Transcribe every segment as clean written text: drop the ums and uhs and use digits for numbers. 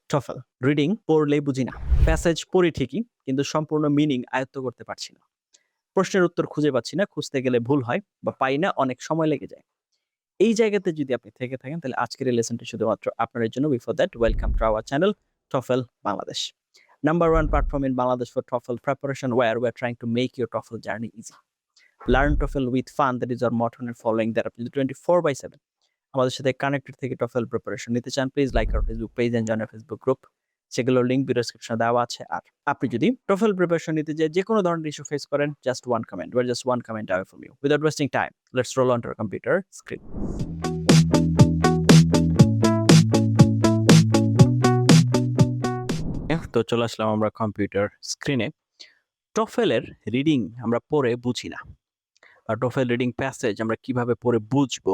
TOEFL reading পড়লেই বুঝি না, প্যাসেজ পড়ি ঠিকই কিন্তু সম্পূর্ণ মিনিং আয়ত্ত করতে পারছি না, প্রশ্নের উত্তর খুঁজে পাচ্ছি না, খুঁজতে গেলে ভুল হয় বা পাই না, অনেক সময় লেগে যায়। এই জায়গাতে যদি আপনি থেকে থাকেন তাহলে আজকের এই লেসনটি শুধুমাত্র আপনার জন্য। Before that, welcome to our channel TOEFL Bangladesh, number one platform in Bangladesh for TOEFL preparation, where we are trying to make your TOEFL journey easy. Learn TOEFL with fun, that is our motto and following that আপনি 24/7 আমাদের সাথে connected থেকে TOEFL preparation নিতে চান, please like our Facebook page and join our Facebook group, সেগুলোর link video ডেসক্রিপশনে দেওয়া আছে। আর আপনি যদি টফেল প্রিপারেশন নিতে যে কোনো ধরনের ইস্যু ফেস করেন, just one comment, or just one comment away from you. Without wasting time, let's roll onto our computer screen. তো চলে আসলাম আমরা কম্পিউটার স্ক্রিনে। টফেলের রিডিং আমরা পড়ে বুঝি না, আর টফেল রিডিং প্যাসেজ আমরা কিভাবে পড়ে বুঝবো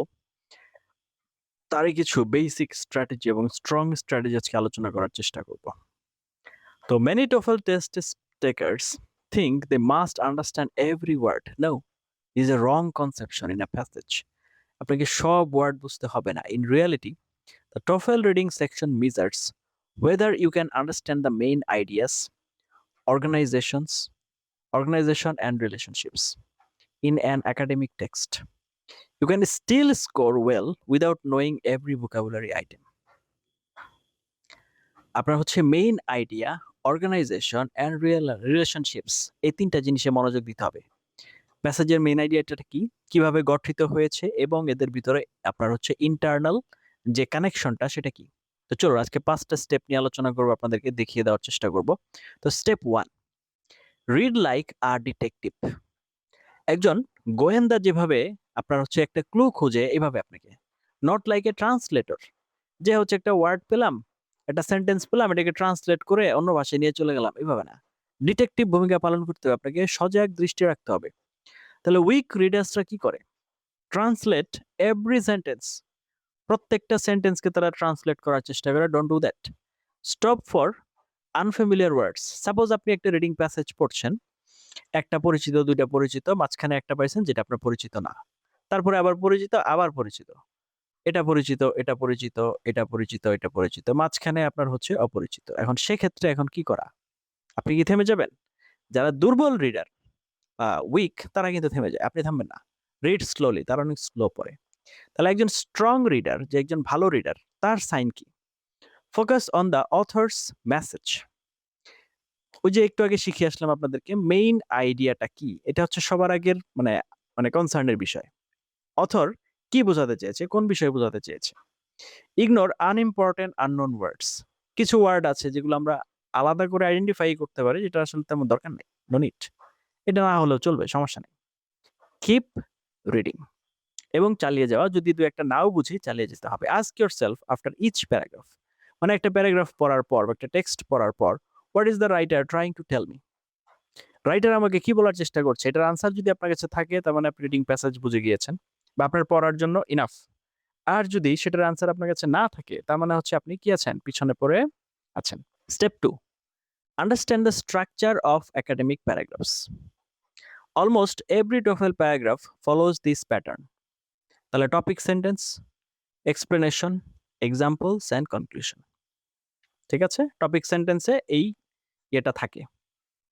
তারই কিছু বেসিক স্ট্র্যাটেজি এবং স্ট্রং স্ট্র্যাটেজি আজকে আলোচনা করার চেষ্টা করব। তো many TOEFL test takers think they must understand every word. No, this is a wrong conception in a passage. আপনাকে সব ওয়ার্ড বুঝতে হবে না। In reality, the TOEFL reading section measures whether you can understand the main ideas, organization and relationships in an academic text. You can still score well without knowing every vocabulary item. আপনার হচ্ছে main idea, organisation and relationships, এই তিনটা জিনিসে মনোযোগ দিতে হবে। প্যাসেজের main আইডিয়াটা কি, কিভাবে গঠিত হয়েছে এবং এদের ভিতরে আপনার হচ্ছে ইন্টারনাল যে কানেকশনটা সেটা কি। তো চলো আজকে 5টা স্টেপ নিয়ে আলোচনা করব, আপনাদেরকে দেখিয়ে দেওয়ার চেষ্টা করব। তো স্টেপ 1, রিড লাইক আ ডিটেকটিভ। একজন গোয়েন্দা যেভাবে আপনার হচ্ছে একটা ক্লু খুঁজে, এভাবে আপনাকে, নট লাইক এ ট্রান্সলেটর, যে হচ্ছে একটা ওয়ার্ড পেলাম, একটা সেন্টেন্স পেলাম, এটাকে ট্রান্সলেট করে অন্য ভাষায় নিয়ে চলে গেলাম, এভাবে না। ডিটেকটিভ ভূমিকা পালন করতে হবে, আপনাকে সজাগ দৃষ্টি রাখতে হবে। তাহলে উইক রিডার্সরা কি করে? ট্রান্সলেট এভরি সেন্টেন্স, প্রত্যেকটা সেন্টেন্সকে তারা ট্রান্সলেট করার চেষ্টা করে। Don't do that. Stop for unfamiliar words. Suppose আপনি একটা রিডিং প্যাসেজ পড়ছেন, একটা পরিচিত, দুইটা পরিচিত, মাঝখানে একটা পাইছেন যেটা আপনার পরিচিত না, তারপরে আবার পরিচিত, আবার পরিচিত, এটা পরিচিত, এটা পরিচিত, এটা পরিচিত, এটা পরিচিত, মাঝখানে আপনার হচ্ছে অপরিচিত। এখন সেক্ষেত্রে এখন কি করা? আপনি কি থেমে যাবেন? যারা দুর্বল রিডার বা উইক তারা কিন্তু থেমে যায়, আপনি থামবেন না। রিড স্লোলি, তারা অনেক স্লো পড়ে। তাহলে একজন স্ট্রং রিডার, যে একজন ভালো রিডার, তার সাইন কি? Focus on the author's message. ওই যে একটু আগে শিখিয়ে আসলাম আপনাদেরকে মেইন আইডিয়াটা কি, এটা হচ্ছে সবার আগের মানে মানে কনসার্নের বিষয়। অথর কি বোঝাতে চেয়েছে, কোন বিষয় বোঝাতে চেয়েছে। ইগনোর আনইম্পর্টেন্ট আননোন ওয়ার্ডস। কিছু ওয়ার্ড আছে যেগুলো আমরা আলাদা করে আইডেন্টিফাই করতে পারি, যেটা আসলে তেমন দরকার নেই, নো নিড, এটা না হলেও চলবে, সমস্যা নেই। কিপ রিডিং, এবং চালিয়ে যাওয়া। যদি দু একটা নাও বুঝি, চালিয়ে যেতে হবে। Ask yourself after each paragraph, মানে একটা প্যারাগ্রাফ পড়ার পর বা একটা টেক্সট পড়ার পর, what is the writer trying to tell me? Writer আমাকে কি বলার চেষ্টা করছে? এটার আনসার যদি আপনার কাছে থাকে, তার মানে আপনি রিডিং প্যাসেজ বুঝে গিয়েছেন বা আপনার পড়ার জন্য ইনাফ। আর যদি সেটার আনসার আপনার কাছে না থাকে, তার মানে হচ্ছে আপনি কি আছেন? পিছনে পড়ে আছেন। Step 2, understand the structure of academic paragraphs. Almost every TOEFL paragraph follows this pattern. তাহলে topic sentence, explanation, examples and conclusion. ঠিক আছে? টপিক সেন্টেন্সে এই এটা থাকে,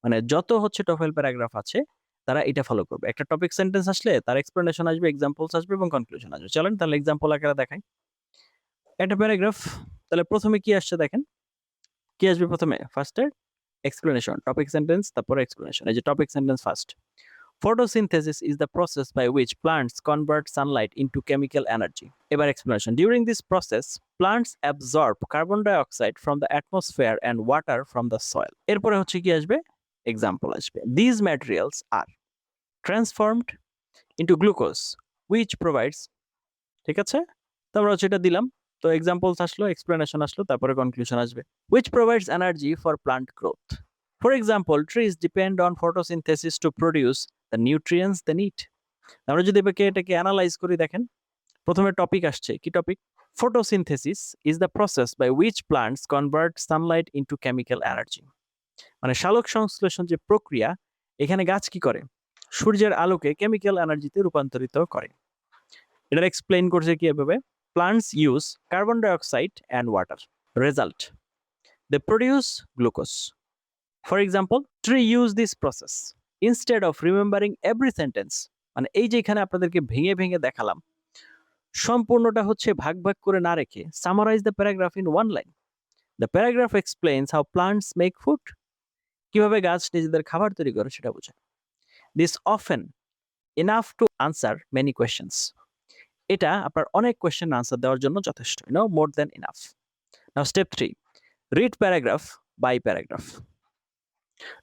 মানে যত হচ্ছে TOEFL প্যারাগ্রাফ আছে তারা এটা ফলো করবে। একটা টপিক সেন্টেন্স আসলে তার এক্সপ্লেনেশন আসবে, এক্সাম্পলস আসবে এবং কনক্লুশন আসবে। চলেন তাহলে এক্সাম্পল আকারে দেখাই। একটা প্যারাগ্রাফ, তাহলে প্রথমে কি আসছে দেখেন, কি আসবে প্রথমে? ফার্স্টে এক্সপ্লেনেশন, টপিক সেন্টেন্স, তারপরে এক্সপ্লেনেশন। এই যে topic sentence first. Photosynthesis is the process by which plants convert sunlight into chemical energy. এবার explanation. During this process, plants absorb carbon dioxide from the atmosphere and water from the soil. এরপরে হচ্ছে কি আসবে? Example আসবে. These materials are transformed into glucose, which provides, ঠিক আছে? তো আমরা হচ্ছে এটা দিলাম। তো এক্সাম্পলস আসলো, এক্সপ্লেনেশন আসলো, তারপরে কনক্লুশন আসবে। Which provides energy for plant growth. For example, trees depend on photosynthesis to produce the nutrients they need. আমরা যদি এটাকে অ্যানালাইজ করি, দেখেন প্রথমে টপিক আসছে, কি topic? Photosynthesis is the process by which plants convert sunlight into chemical energy. মানে সালোক সংশ্লেষণ যে প্রক্রিয়া, এখানে গাছ কি করে? সূর্যের আলোকে কেমিক্যাল এনার্জিতে রূপান্তরিত করে। এটা এক্সপ্লেইন করছে কি এভাবে, plants use carbon dioxide and water. Result, They produce glucose. For example, tree use this process instead of remembering every sentence. মানে এই যে এখানে আপনাদেরকে ভেঙে ভেঙে দেখালাম, সম্পূর্ণটা হচ্ছে ভাগ ভাগ করে না রেখে summarize the paragraph in one line. The paragraph explains how plants make food. কিভাবে গাছ নিজেদের খাবার তৈরি করে সেটা বোঝায়। This often enough to answer many questions. এটা আপনার অনেক কোয়েশ্চেন আনসার দেওয়ার জন্য যথেষ্ট, more than enough. Now step 3, read paragraph by paragraph.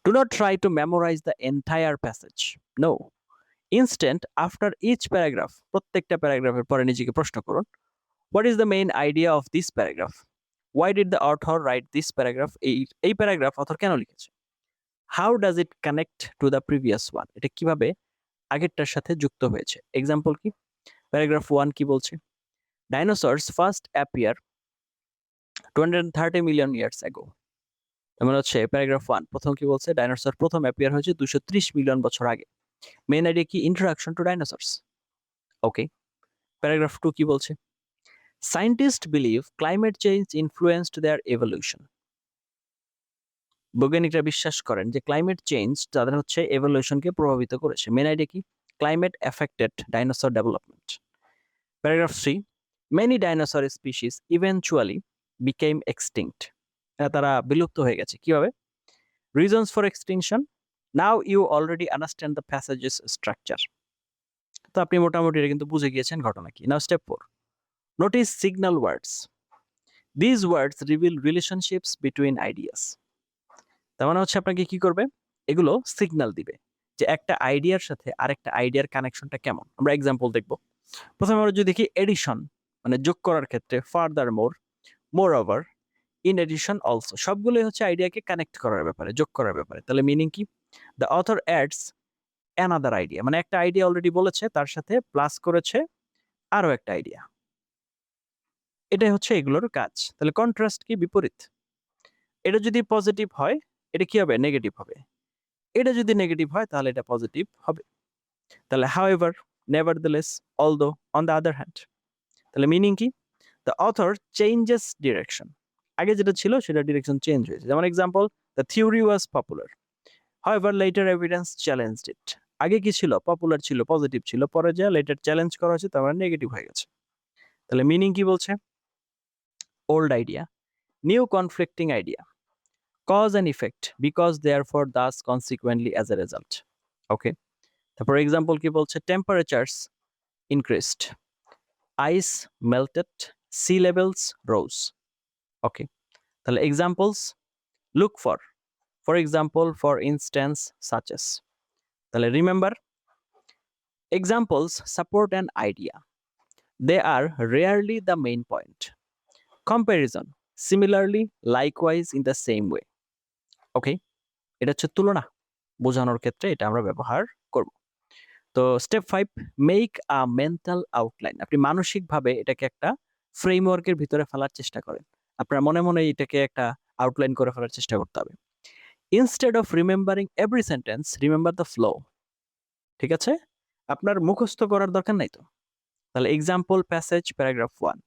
Do not try to memorize the entire passage. No. Instead, after each paragraph, প্রত্যেকটা প্যারাগ্রাফের পরে নিজেকে প্রশ্ন করুন, what is the main idea of this paragraph? Why did the author write this paragraph? এই paragraph author কেন লিখেছে? How does it connect to the previous one? এটা কিভাবে আগেরটার সাথে যুক্ত হয়েছে? এক্সাম্পল কি? প্যারাগ্রাফ 1 কি বলছে? Dinosaurs first appear 230 million years ago. মানে হচ্ছে প্যারাগ্রাফ 1 প্রথম কি বলছে? ডাইনোসর প্রথম অ্যাপিয়ার হয়েছে 230 মিলিয়ন বছর আগে। মেইন আইডিয়া কি? Introduction to dinosaurs. Okay. Paragraph 2 কি বলছে? Scientist believe climate change influenced their evolution. বৈজ্ঞানিকরা বিশ্বাস করেন যে ক্লাইমেট চেঞ্জ তাদের হচ্ছে এভলিউশনকে প্রভাবিত করেছে। মেইন আইডিয়া কি? Climate affected dinosaur development. Paragraph 3, many dinosaur species eventually became extinct. তারা বিলুপ্ত হয়ে গেছে কিভাবে? Reasons for extinction, now you already understand the passage's structure. তো আপনি মোটামুটি এটা কিন্তু বুঝে গিয়েছেন ঘটনা কি। Now step 4, notice signal words. This words reveal relationships between ideas. তার মানে হচ্ছে আপনাকে কি করবে? এগুলো সিগন্যাল দিবে যে একটা আইডিয়ার সাথে আরেকটা আইডিয়ার কানেকশনটা কেমন। আমরা এক্সাম্পল দেখব। প্রথমে আমরা যদি দেখি এডিশন, মানে যোগ করার ক্ষেত্রে furthermore, moreover, in addition also, সবগুলোই হচ্ছে আইডিয়াকে কানেক্ট করার ব্যাপারে, যোগ করার ব্যাপারে। তাহলে মিনিং কি? The author ads another idea, মানে একটা আইডিয়া অলরেডি বলেছে তার সাথে প্লাস করেছে আরো একটা আইডিয়া। এটাই হচ্ছে এগুলোর কাজ। তাহলে কন্ট্রাস্ট কি? বিপরীত। এটা যদি পজিটিভ হয় এটা কি হবে? নেগেটিভ হবে। এটা যদি নেগেটিভ হয় তাহলে এটা পজিটিভ হবে। তাহলে however, nevertheless, although, on the other hand. তাহলে মিনিং কি? The author changes direction. আগে যেটা ছিল সেটা ডিরেকশন চেঞ্জ হয়েছে। যেমন example, the theory was popular, however later evidence challenged it. আগে কি ছিল? পপুলার ছিল, পজিটিভ ছিল, পরে যা লেটার চ্যালেঞ্জ করা হয়েছে তার মানে নেগেটিভ হয়ে গেছে। তাহলে মিনিং কি বলছে? Old idea, new conflicting idea, cause and effect, because therefore thus consequently as a result. Okay. তারপর এক্সাম্পল কি বলছে? Temperatures increased, ice melted, sea levels rose. Okay. তাহলে examples, look for example, for instance, such as. তাহলে remember, examples support an idea, they are rarely the main point. Comparison, similarly, likewise, in the same way. Okay. এটা হচ্ছে তুলনা বোঝানোর ক্ষেত্রে এটা আমরা ব্যবহার করব। তো step 5, make a mental outline. আপনি মানসিকভাবে এটাকে একটা ফ্রেমওয়ার্কের ভিতরে ফেলার চেষ্টা করেন। আপনার মনে মনে এটাকে একটা আউটলাইন করে ফেলার চেষ্টা করতে হবে। Instead of remembering every sentence, remember the flow. ঠিক আছে? আপনার মুখস্থ করার দরকার নাই তো। তাহলে এক্সাম্পল প্যাসেজ প্যারাগ্রাফ 1।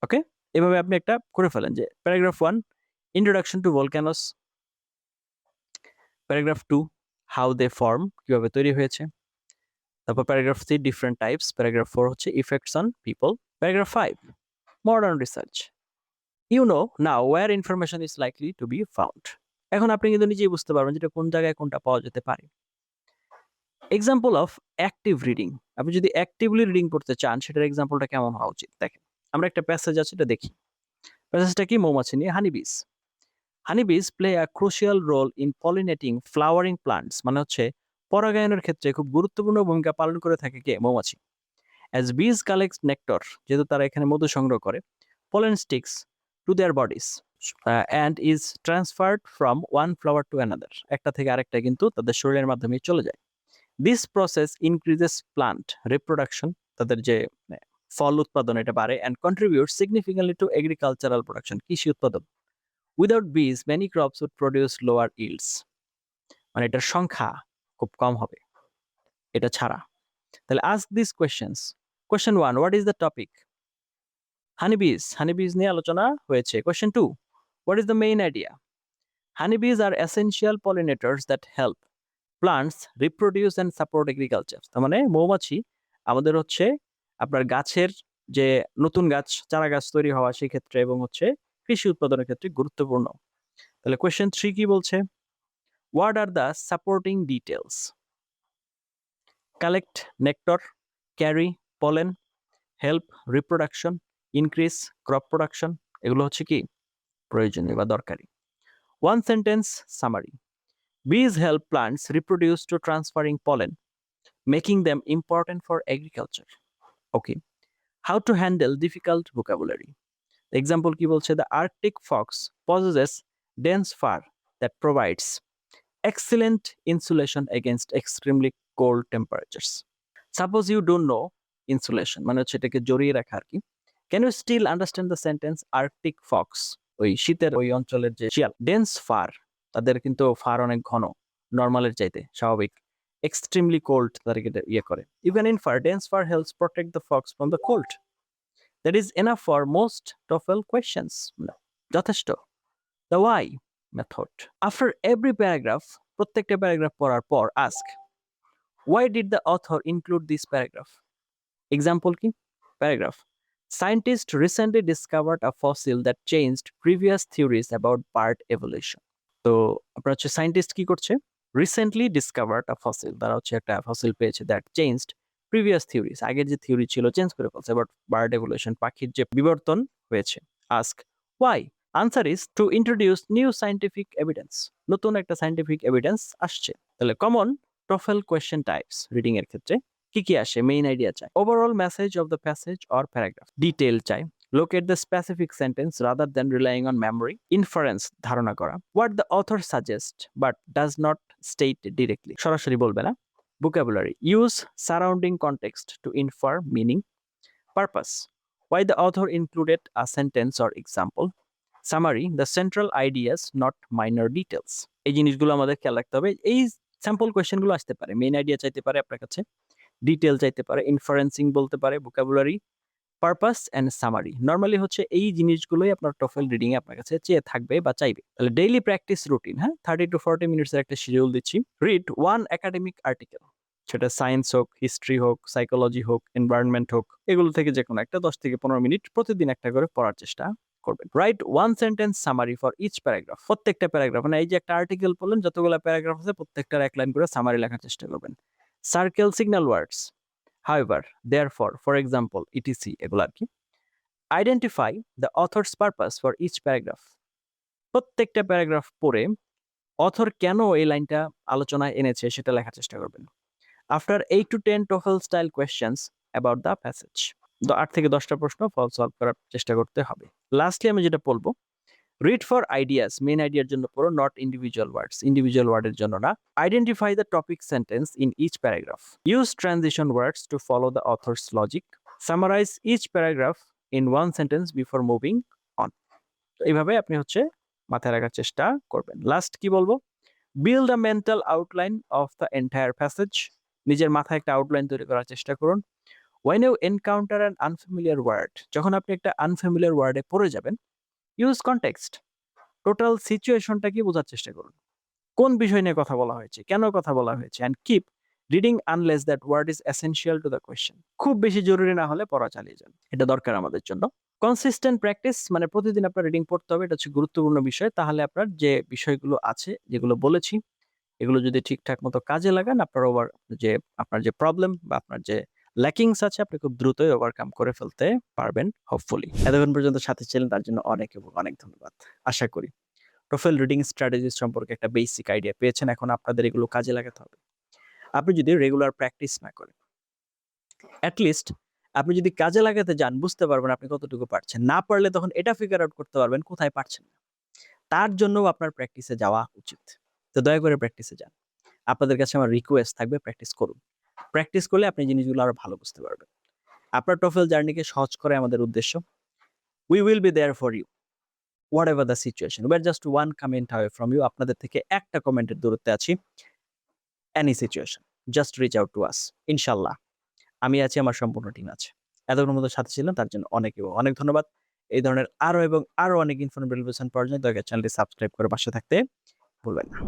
ওকে। এভাবে আপনি একটা করে ফেলেন যে paragraph 1, introduction to volcanoes. Paragraph 2, how they form, কিভাবে তৈরি হয়েছে। তারপর প্যারাগ্রাফ 3, ডিফারেন্ট টাইপস। প্যারাগ্রাফ 4 হচ্ছে effects on people. Paragraph 5, modern research, you know now where information is likely to be found. এখন আপনি কিন্তু নিজেই বুঝতে পারবেন যেটা কোন জায়গায় কোনটা পাওয়া যেতে পারে। এক্সাম্পল অফ অ্যাক্টিভ রিডিং, আপনি যদি অ্যাক্টিভলি রিডিং করতে চান সেটার এক্সাম্পলটা কেমন হওয়া উচিত? দেখেন, আমরা একটা প্যাসেজ আছে এটা দেখি। প্যাসেজটা কি? মৌমাছি নিয়ে, honeybees. Honeybees play a crucial role in pollinating flowering plants, মানে হচ্ছে পরাগায়নের ক্ষেত্রে খুব গুরুত্বপূর্ণ ভূমিকা পালন করে থাকে কে? মৌমাছি। অ্যাজ বিজ কালেক্টস নেক্টর, যেহেতু তারা এখানে মধু সংগ্রহ করে, pollen sticks to their bodies and is transferred from one flower to another, একটা থেকে আরেকটা কিন্তু তাদের শরীরের মাধ্যমে চলে যায়। This process increases plant reproduction, তাদের যে ফল উৎপাদন এটা বাড়ে, and contributes significantly to agricultural production, কৃষি উৎপাদন। Without bees, many crops would produce lower yields, মানে এটার সংখ্যা খুব কম হবে এটা ছাড়া। তাহলে ask these questions. Question 1, what is the topic? হানিবিজ নিয়ে আলোচনা হয়েছে। Question 2, What is the main idea? Honeybees are essential pollinators that help plants reproduce and support agriculture. তার মানে মৌমাছি আমাদের হচ্ছে আপনার গাছের যে নতুন গাছ, চারা গাছ তৈরি হওয়া সেই ক্ষেত্রে এবং হচ্ছে কৃষি উৎপাদনের ক্ষেত্রে গুরুত্বপূর্ণ। তাহলে কোয়েশ্চেন 3 কি বলছে? What are the supporting details? Collect nectar, carry pollen, help reproduction, increase crop production, এগুলো হচ্ছে কি প্রয়োজনীয় বা দরকারি। One sentence summary. Bees help plants reproduce to transferring pollen, making them important for agriculture. Okay. How to handle difficult vocabulary. The example কি বলছে? The Arctic fox possesses dense fur that provides excellent insulation against extremely cold temperatures. Suppose you don't know insulation, মানে হচ্ছে এটাকে জড়িয়ে রাখা আর কি। Can you still understand the sentence Arctic fox? ওই শীতের ওই অঞ্চলের যে শিয়াল, ডেন্স ফার, তাদের কিন্তু ফার অনেক ঘন, নর্মালের চাইতে স্বাভাবিক। এক্সট্রিমলি কোল্ড তাদেরকে ইয়ে করে। Even in fur, dense fur helps protect the fox from the cold. That is enough for most TOEFL questions. যথেষ্ট। The why method. After every paragraph, প্রত্যেকটা প্যারাগ্রাফ পড়ার পর ask, why did the author include this paragraph? Example কি? Paragraph. Scientists recently discovered a fossil that changed previous theories about bird evolution. তো আপনার হচ্ছে scientist কি করছে? রিসেন্টলি ডিসকভার্ড আ fossil, তারা হচ্ছে একটা ফসিল পেয়েছে দ্যাট চেঞ্জড প্রিভিয়াস থিওরিজ, আগের যে থিওরি ছিল চেঞ্জ করে ফেলছে অ্যাবাউট বার্ড এভলিউশন, পাখির যে বিবর্তন হয়েছে। Ask why, answer is to introduce new scientific evidence, নতুন একটা সায়েন্টিফিক এভিডেন্স আসছে। তাহলে common TOEFL question types reading এর ক্ষেত্রে কি কি আসে? মেইন আইডিয়া চাই, overall message of the passage or paragraph, detail চাই, locate the specific sentence rather than relying on memory, inference ধারণা করা, what the author suggests but does not state directly, সরাসরি বলবে না, vocabulary, use surrounding context to infer meaning, purpose, why the author included a sentence or example, summary, the central ideas not minor details. এই জিনিসগুলো আমাদের খেয়াল রাখতে হবে। এই স্যাম্পল কোয়েশ্চেনগুলো আসতে পারে, মেইন আইডিয়া চাইতে পারে আপনার কাছে, ডিটেল চাইতে পারে, ইনফারেন্সিং বলতে পারে, vocabulary, purpose and summary. Normally হচ্ছে এই জিনিসগুলোই আপনার TOEFL রিডিং এ আপনার কাছে চেয়ে থাকবে বা চাইবে। তাহলে ডেইলি প্র্যাকটিস রুটিন, হ্যাঁ, 30 to 40 মিনিটস এর একটা শিডিউল দিচ্ছি। রিড ওয়ান একাডেমিক আর্টিকেল, সেটা সায়েন্স হোক, হিস্ট্রি হোক, সাইকোলজি হোক, এনভায়রনমেন্ট হোক, এগুলো থেকে যে কোনো একটা 10 থেকে 15 মিনিট প্রতিদিন একটা করে পড়ার চেষ্টা করবেন। Write one sentence summary for each paragraph, প্রত্যেকটা প্যারাগ্রাফ, মানে এই যে একটা আর্টিকেল পড়লেন, যতগুলো প্যারাগ্রাফ আছে প্রত্যেকটার এক লাইন করে সামারি লেখার চেষ্টা করবেন। Circle signal words, however, therefore, for example, etc, এগুলো আর কি। Identify the author's purpose for each paragraph, প্রত্যেকটা প্যারাগ্রাফ পড়ে অথর কেন এই লাইনটা আলোচনায় এনেছে সেটা লেখার চেষ্টা করবেন। After 8 to 10 TOEFL style questions about the passage, 8 থেকে 10টা প্রশ্ন সলভ করার চেষ্টা করতে হবে। লাস্টলি আমি যেটা বলবো, রিড ফর আইডিয়াস, মেইন আইডিয়ার জন্য পড়ো, নট ইন্ডিভিজুয়াল ওয়ার্ডস, ইন্ডিভিজুয়াল ওয়ার্ডের জন্য না। Identify the topic sentence in each paragraph, use transition words to follow the author's logic, summarise each paragraph in one sentence before moving on. এইভাবে আপনি হচ্ছে মাথায় রাখার চেষ্টা করবেন। লাস্ট কি বলবো, build a mental outline of the entire passage, নিজের মাথায় একটা আউটলাইন তৈরি করার চেষ্টা করুন। When you encounter an unfamiliar word, যখন আপনি একটা আনফ্যামিলিয়ার ওয়ার্ডে পড়ে যাবেন, ইউজ কনটেক্সট, টোটাল সিচুয়েশনটা কি বোঝার চেষ্টা করুন, কোন বিষয় নিয়ে কথা বলা হয়েছে, কেন কথা বলা হয়েছে, and keep reading unless that word is essential to the question, খুব বেশি জরুরি না হলে পড়া চালিয়ে যান, এটা দরকার আমাদের জন্য। কনসিস্টেন্ট প্র্যাকটিস, মানে প্রতিদিন আপনার রিডিং পড়তে হবে, এটা হচ্ছে গুরুত্বপূর্ণ বিষয়। তাহলে আপনার যে বিষয়গুলো আছে, যেগুলো বলেছি, এগুলো যদি ঠিকঠাক মতো কাজে লাগান, আপনার আপনার যে প্রবলেম বা আপনার যে ল্যাকিংস আছে, আপনি খুব দ্রুতই ওভারকাম করে ফেলতে পারবেন হোপফুলি। এতক্ষণ পর্যন্ত সাথে ছিলেন তার জন্য অনেক এবং অনেক ধন্যবাদ। আশা করি TOEFL রিডিং স্ট্র্যাটেজিস সম্পর্কে একটা বেসিক আইডিয়া পেয়েছেন। এখন আপনাদের এগুলো কাজে লাগাতে হবে। আপনি যদি রেগুলার প্র্যাকটিস না করেন, অ্যাটলিস্ট আপনি যদি কাজে লাগাতে যান, বুঝতে পারবেন আপনি কতটুকু পারছেন। না পারলে তখন এটা ফিগার আউট করতে পারবেন কোথায় পারছেন না। তার জন্যও আপনার প্র্যাকটিসে যাওয়া উচিত। তো দয়া করে প্র্যাকটিসে যান। আপনাদের কাছে আমার রিকোয়েস্ট থাকবে, প্র্যাকটিস করুন। প্র্যাকটিস করলে আপনি জিনিসগুলো আরো ভালো বুঝতে পারবেন। আপনার TOEFL জার্নিকে সহজ করে আমাদের উদ্দেশ্য। We will be there for you whatever the situation. We are just one comment away from you. আপনাদের থেকে একটা কমেন্টের দূরত্বে আছি। Any situation, just reach out to us. ইনশাআল্লাহ আমি আছি, আমার সম্পূর্ণ টিম আছে। এতক্ষণ মতো সাথে ছিলেন তার জন্য অনেক ধন্যবাদ। এই ধরনের আরো এবং আরো অনেক ইনফরমেটিভ পাওয়ার জন্য দয়া করে চ্যানেলটি সাবস্ক্রাইব করে পাশে থাকতে ভুলবেন না।